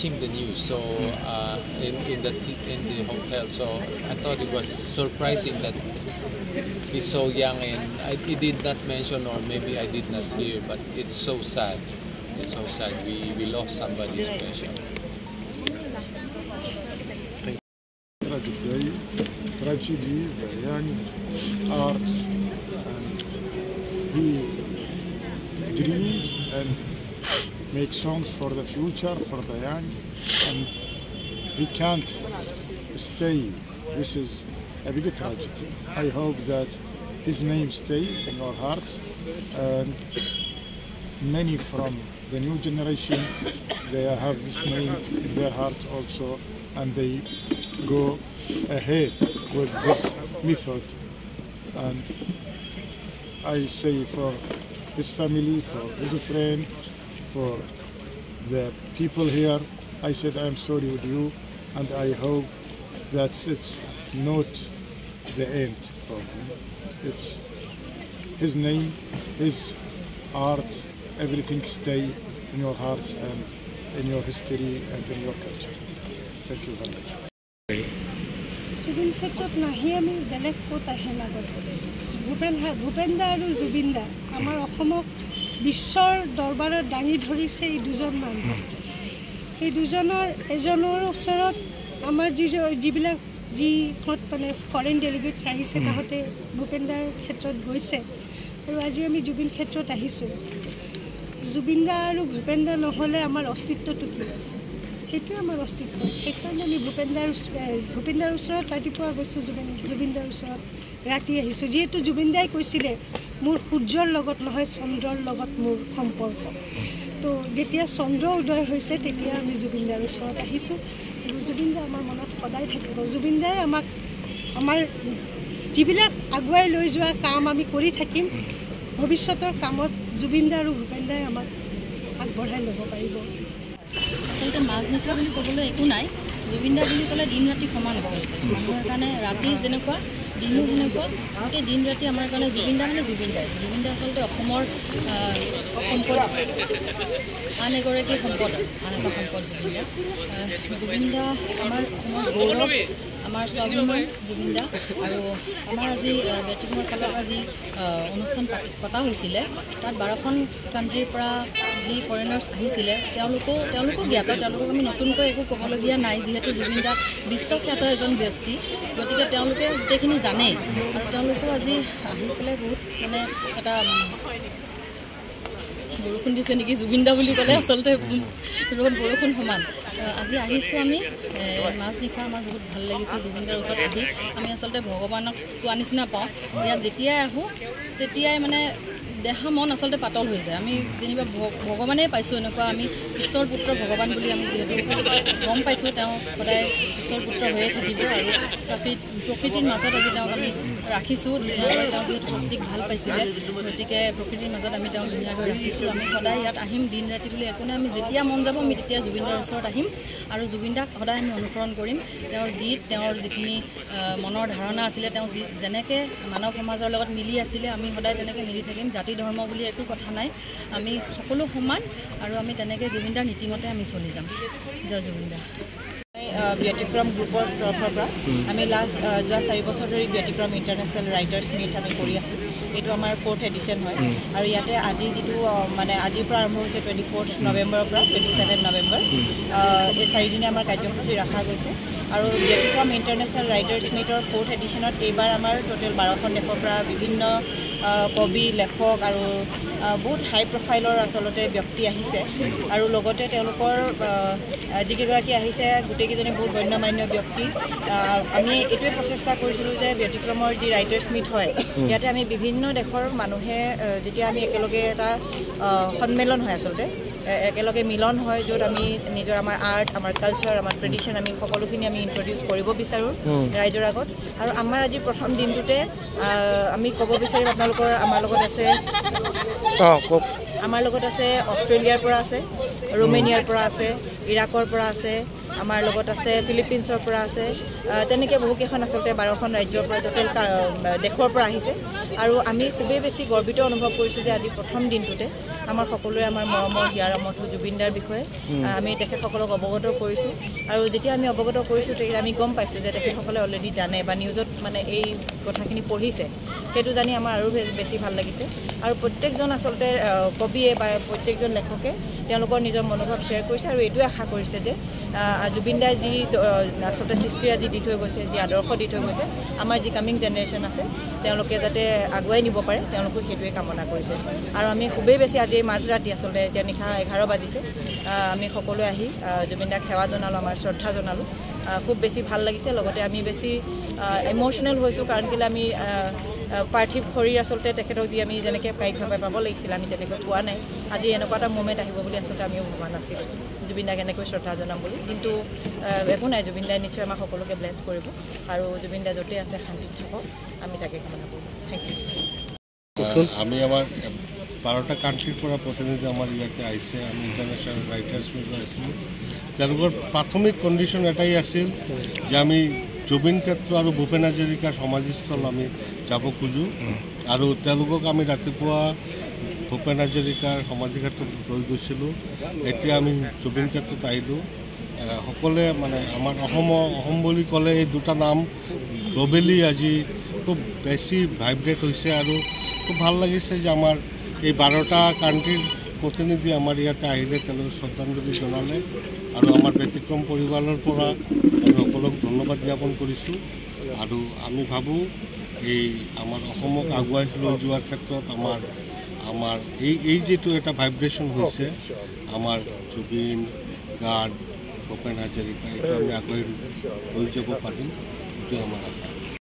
The news, so in the hotel, so I thought it was surprising that he's so young, and he did not mention, or maybe I did not hear, but it's so sad. It's so sad. We lost somebody special. Tragic day, tragedy, the young arts, and he dreams and make songs for the future, for the young, and we can't stay. This is a big tragedy. I hope that his name stays in our hearts, and many from the new generation, they have this name in their hearts also, and they go ahead with this method. And I say for his family, for his friend, for the people here, I said I'm sorry with you, and I hope that it's not the end for him. It's his name, his art, everything stay in your hearts and in your history and in your culture. Thank you very much. Zubin ক্ষেত্ৰত নাহি আমি বেলেগ ক'ত আহে লগত ভূপেন দা আৰু জুবিন দা আমাৰ অসমক বিশ্বৰ দৰবাৰত দাঙি ধৰিছে এই দুজন মানুহ এই দুজনৰ এজনৰ ওচৰত আমাৰ যিবিলাক যিহঁত মানে ফৰেন ডেলিগেটছ আহিছে তাহঁতে ভূপেন দাৰ ক্ষেত্ৰত গৈছে আৰু আজি আমি জুবিন ক্ষেত্ৰত আহিছোঁ জুবিন দা আৰু ভূপেন দা নহ'লে আমাৰ অস্তিত্বটো কি আছে সেইটোৱে আমাৰ অস্তিত্ব সেইকাৰণে আমি ভূপেন দাৰ ওচৰত ৰাতিপুৱা গৈছোঁ জুবিন দাৰ ওচৰত ৰাতি আহিছোঁ যিহেতু জুবিন দাই কৈছিলে মোৰ সূৰ্যৰ লগত নহয় চন্দ্ৰৰ লগত মোৰ সম্পৰ্ক তো যেতিয়া চন্দ্ৰ উদয় হৈছে তেতিয়া আমি জুবিন দাৰ ওচৰত আহিছোঁ আৰু জুবিন দা আমাৰ মনত সদায় থাকিব জুবিন দাই আমাক আমাৰ যিবিলাক আগুৱাই লৈ যোৱা কাম আমি কৰি থাকিম ভৱিষ্যতৰ কামত জুবিন দা আৰু ভূপেন দাই আমাক আগবঢ়াই ল'ব পাৰিব আচলতে মাছ নিশা বুলি ক'বলৈ একো নাই জুবিন দা বুলি ক'লে দিন ৰাতি সমান আচলতে মানুহৰ কাৰণে ৰাতি যেনেকুৱা দিনো সেনেকুৱা গোটেই দিন ৰাতি আমাৰ কাৰণে জুবিন দা মানে জুবিন দা আচলতে অসমৰ সম্পদ আন এগৰাকী সম্পদ আন এটা সম্পদ জুবিন দা আমাৰ অসমৰ গৌৰৱ আমাৰ স্বাভিমান জুবিন দা আৰু আমাৰ আজি ব্যক্তিগত ফালৰ আজি অনুষ্ঠান পতা হৈছিলে তাত 12খন কাণ্ট্ৰিৰ পৰা যি ফৰেনাৰ্ছ আহিছিলে তেওঁলোকো জ্ঞাত তেওঁলোকক আমি নতুনকৈ একো ক'বলগীয়া নাই যিহেতু জুবিন দা বিশ্বখ্যাত এজন ব্যক্তি গতিকে তেওঁলোকে গোটেইখিনি জানে আৰু তেওঁলোকো আজি আহি পেলাই বহুত মানে এটা বৰষুণ দিছে নেকি জুবিন দা বুলি ক'লে আচলতে ৰ'দ বৰষুণ সমান আজি আহিছোঁ আমি মাছ নিশা আমাৰ বহুত ভাল লাগিছে জুবিন দাৰ ওচৰত আহি আমি আচলতে ভগৱানক পোৱা নিচিনা পাওঁ ইয়াত যেতিয়াই আহোঁ তেতিয়াই মানে দেহা মন আচলতে পাতল হৈ যায় আমি যেনিবা ভগৱানেই পাইছোঁ এনেকুৱা আমি ঈশ্বৰৰ পুত্ৰ ভগৱান বুলি আমি যিহেতু গম পাইছোঁ তেওঁ সদায় ঈশ্বৰৰ পুত্ৰ হৈয়ে থাকিব আৰু প্ৰকৃতিৰ মাজত আজি তেওঁক আমি ৰাখিছোঁ ধুনীয়াকৈ তেওঁ যিহেতু প্ৰকৃতিক ভাল পাইছিলে গতিকে প্ৰকৃতিৰ মাজত আমি তেওঁক ধুনীয়াকৈ ৰাখিছোঁ আমি সদায় ইয়াত আহিম দিন ৰাতি বুলি একো নাই আমি যেতিয়া মন যাব আমি তেতিয়া জুবিন দাৰ ওচৰত আহিম আৰু জুবিন দাক সদায় আমি অনুসৰণ কৰিম তেওঁৰ গীত তেওঁৰ যিখিনি মনৰ ধাৰণা আছিলে তেওঁ যেনেকৈ মানৱ সমাজৰ লগত মিলি আছিলে আমি সদায় তেনেকৈ মিলি থাকিম জাতি ধৰ্ম বুলি একো কথা নাই আমি সকলো সমান আৰু আমি তেনেকৈ জুবিন দাৰ নীতিমতে আমি চলি যাম জয় জুবিন দা ব্যতিক্ৰম গ্ৰুপৰ তৰফৰ পৰা আমি লাষ্ট যোৱা 4 বছৰ ধৰি ব্যতিক্ৰম ইণ্টাৰনেশ্যনেল ৰাইটাৰ্ছ মিট আমি কৰি আছোঁ এইটো আমাৰ 4th এডিশ্যন হয় আৰু ইয়াতে আজি যিটো মানে আজিৰ পৰা আৰম্ভ হৈছে 24 নৱেম্বৰৰ পৰা 27 নৱেম্বৰ এই 4 দিনে আমাৰ কাৰ্যসূচী ৰখা গৈছে আৰু ব্যতিক্ৰম ইণ্টাৰনেশ্যনেল ৰাইটাৰ্ছ মিটৰ 4th এডিশ্যনত এইবাৰ আমাৰ টোটেল 12খন দেশৰ পৰা বিভিন্ন কবি লেখক আৰু বহুত হাই প্ৰফাইলৰ আচলতে ব্যক্তি আহিছে আৰু লগতে তেওঁলোকৰ যিকেইগৰাকী আহিছে গোটেইকেইজনে বহুত গণ্যমান্য ব্যক্তি আমি এইটোৱে প্ৰচেষ্টা কৰিছিলোঁ যে ব্যতিক্ৰমৰ যি ৰাইটাৰ্ছ মিট হয় ইয়াতে আমি বিভিন্ন দেশৰ মানুহে যেতিয়া আমি একেলগে এটা সন্মিলন হয় আচলতে একেলগে মিলন হয় য'ত আমি নিজৰ আমাৰ আৰ্ট আমাৰ কালচাৰ আমাৰ ট্ৰেডিশ্যন আমি সকলোখিনি আমি ইন্ট্ৰডিউচ কৰিব বিচাৰোঁ ৰাইজৰ আগত আৰু আমাৰ আজি প্ৰথম দিনটোতে আমি ক'ব বিচাৰিম আপোনালোকৰ আমাৰ লগত আছে অষ্ট্ৰেলিয়াৰ পৰা আছে ৰোমেনিয়াৰ পৰা আছে ইৰাকৰ পৰা আছে আমাৰ লগত আছে ফিলিপিনছৰ পৰা আছে তেনেকৈ বহুকেইখন আচলতে 12খন ৰাজ্যৰ পৰা টোটেল দেশৰ পৰা আহিছে আৰু আমি খুবেই বেছি গৰ্বিত অনুভৱ কৰিছোঁ যে আজি প্ৰথম দিনটোতে আমাৰ সকলোৱে আমাৰ মৰমৰ হিয়াৰ আমঠু জুবিনদাৰ বিষয়ে আমি তেখেতসকলক অৱগত কৰিছোঁ আৰু যেতিয়া আমি অৱগত কৰিছোঁ তেতিয়া আমি গম পাইছোঁ যে তেখেতসকলে অলৰেডি জানে বা নিউজত মানে এই কথাখিনি পঢ়িছে সেইটো জানি আমাৰ আৰু বেছি ভাল লাগিছে আৰু প্ৰত্যেকজন আচলতে কবিয়ে বা প্ৰত্যেকজন লেখকে তেওঁলোকৰ নিজৰ মনোভাৱ শ্বেয়াৰ কৰিছে আৰু এইটোৱে আশা কৰিছে যে জুবিনদাই যি আচলতে সৃষ্টিৰাজি দি থৈ গৈছে যি আদৰ্শ দি থৈ গৈছে আমাৰ যি কামিং জেনেৰেশ্যন আছে তেওঁলোকে যাতে আগুৱাই নিব পাৰে তেওঁলোকো সেইটোৱে কামনা কৰিছে আৰু আমি খুবেই বেছি আজি মাজৰাতি আচলতে এতিয়া নিশা 11 বাজিছে আমি সকলোৱে আহি জুবিনদাক সেৱা জনালোঁ আমাৰ শ্ৰদ্ধা জনালোঁ খুব বেছি ভাল লাগিছে লগতে আমি বেছি ইমোশ্যনেল হৈছোঁ কাৰণ কেলৈ আমি পাৰ্থিৱ শৰীৰ আচলতে তেখেতক যি আমি যেনেকৈ কায়িকভাৱে পাব লাগিছিল আমি তেনেকৈ পোৱা নাই আজি এনেকুৱা এটা মুমেণ্ট আহিব বুলি আচলতে আমিও ভবা নাছিলোঁ জুবিনদাক এনেকৈ শ্ৰদ্ধা জনাম বুলি কিন্তু একো নাই জুবিনদাই নিশ্চয় আমাক সকলোকে ব্লেছ কৰিব আৰু জুবিনদা য'তে আছে শান্তিত থাকক আমি তাকে কামনা কৰোঁ থেংক ইউ আমি আমাৰ 12টা কাণ্ট্ৰিৰ পৰা প্ৰতিনিধি আমাৰ ইয়াতে আহিছে আমি ইণ্টাৰনেশ্যনেল ৰাইটাৰ্ছ মিট আহিছিলোঁ তেওঁলোকৰ প্ৰাথমিক কণ্ডিশ্যন এটাই আছিল যে আমি জুবিন ক্ষেত্ৰ আৰু ভূপেন হাজৰিকাৰ সমাধিস্থল আমি যাব খোজোঁ আৰু তেওঁলোকক আমি ৰাতিপুৱা ভূপেন হাজৰিকাৰ সমাধি ক্ষেত্ৰত লৈ গৈছিলোঁ এতিয়া আমি জুবিন ক্ষেত্ৰত আহিলোঁ সকলোৱে মানে আমাৰ অসম বুলি ক'লে এই দুটা নাম গ্ল'বেলি আজি খুব বেছি ভাইব্ৰেট হৈছে আৰু খুব ভাল লাগিছে যে আমাৰ এই 12টা কাণ্ট্ৰিৰ প্ৰতিনিধি আমাৰ ইয়াতে আহিলে তেওঁলোকে শ্ৰদ্ধাঞ্জলি জনালে আৰু আমাৰ ব্যতিক্ৰম পৰিবাৰৰ পৰা আমি সকলোক ধন্যবাদ জ্ঞাপন কৰিছোঁ আৰু আমি ভাবোঁ এই আমাৰ অসমক আগুৱাই লৈ যোৱাৰ ক্ষেত্ৰত আমাৰ এই যিটো এটা ভাইব্ৰেশ্যন হৈছে আমাৰ জুবিন গাৰ্গ ভূপেন হাজৰিকা এইটো আমি আগুৱাই লৈ যাব পাৰিম এইটোৱে আমাৰ আশা